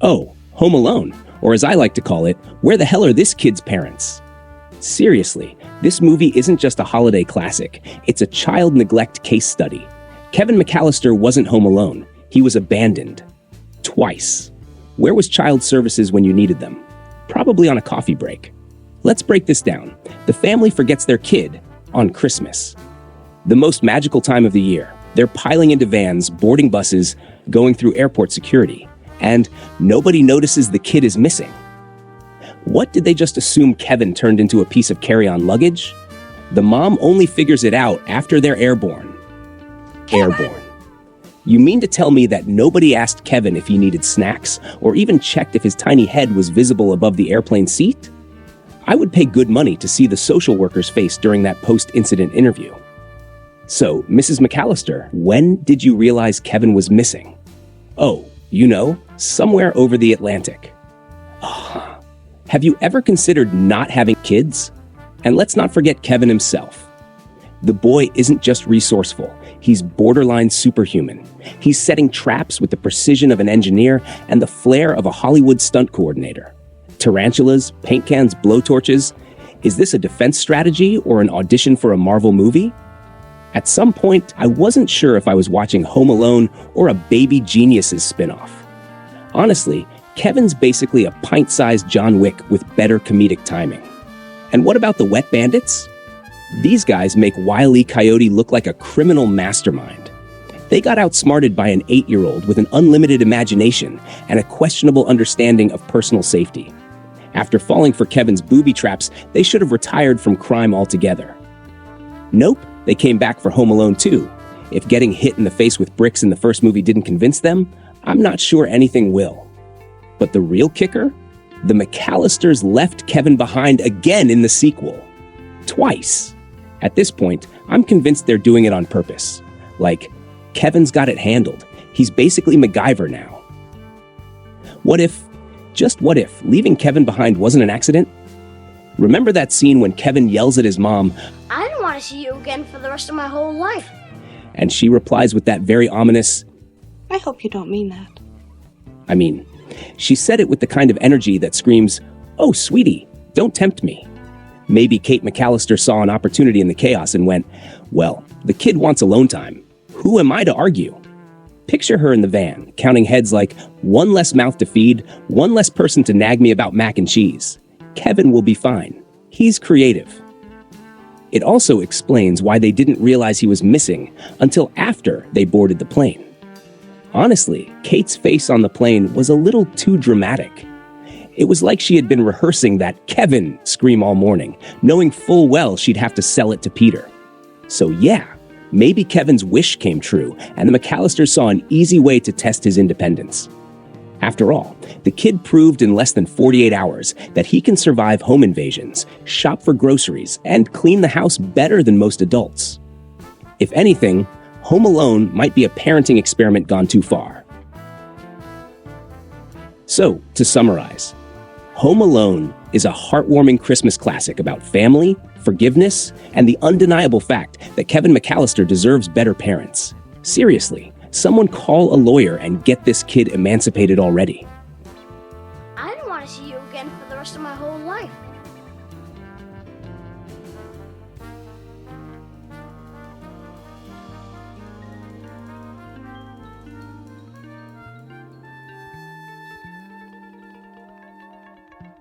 Oh, Home Alone, or as I like to call it, where the hell are this kid's parents? Seriously, this movie isn't just a holiday classic, it's a child neglect case study. Kevin McCallister wasn't home alone, he was abandoned. Twice. Where was child services when you needed them? Probably on a coffee break. Let's break this down. The family forgets their kid on Christmas. The most magical time of the year. They're piling into vans, boarding buses, going through airport security. And nobody notices the kid is missing. What did they just assume Kevin turned into a piece of carry-on luggage? The mom only figures it out after they're airborne. Airborne. You mean to tell me that nobody asked Kevin if he needed snacks or even checked if his tiny head was visible above the airplane seat? I would pay good money to see the social worker's face during that post-incident interview. So, Mrs. McCallister, when did you realize Kevin was missing? Oh, somewhere over the Atlantic. Have you ever considered not having kids? And let's not forget Kevin himself. The boy isn't just resourceful, he's borderline superhuman. He's setting traps with the precision of an engineer and the flair of a Hollywood stunt coordinator. Tarantulas, paint cans, blowtorches. Is this a defense strategy or an audition for a Marvel movie? At some point, I wasn't sure if I was watching Home Alone or a Baby Geniuses spinoff. Honestly, Kevin's basically a pint-sized John Wick with better comedic timing. And what about the Wet Bandits? These guys make Wile E. Coyote look like a criminal mastermind. They got outsmarted by an 8-year-old with an unlimited imagination and a questionable understanding of personal safety. After falling for Kevin's booby traps, they should have retired from crime altogether. Nope, they came back for Home Alone 2. If getting hit in the face with bricks in the first movie didn't convince them, I'm not sure anything will. But the real kicker? The McCallisters left Kevin behind again in the sequel. Twice. At this point, I'm convinced they're doing it on purpose. Like, Kevin's got it handled. He's basically MacGyver now. What if, leaving Kevin behind wasn't an accident? Remember that scene when Kevin yells at his mom, "I don't want to see you again for the rest of my whole life." And she replies with that very ominous, "I hope you don't mean that." She said it with the kind of energy that screams, "Oh, sweetie, don't tempt me." Maybe Kate McCallister saw an opportunity in the chaos and went, "Well, the kid wants alone time. Who am I to argue?" Picture her in the van, counting heads like, one less mouth to feed, one less person to nag me about mac and cheese. Kevin will be fine. He's creative. It also explains why they didn't realize he was missing until after they boarded the plane. Honestly, Kate's face on the plane was a little too dramatic. It was like she had been rehearsing that "Kevin" scream all morning, knowing full well she'd have to sell it to Peter. So yeah, maybe Kevin's wish came true, and the McCallisters saw an easy way to test his independence. After all, the kid proved in less than 48 hours that he can survive home invasions, shop for groceries, and clean the house better than most adults. If anything, Home Alone might be a parenting experiment gone too far. So, to summarize, Home Alone is a heartwarming Christmas classic about family, forgiveness, and the undeniable fact that Kevin McCallister deserves better parents. Seriously, someone call a lawyer and get this kid emancipated already. I don't want to see you again for the rest of my whole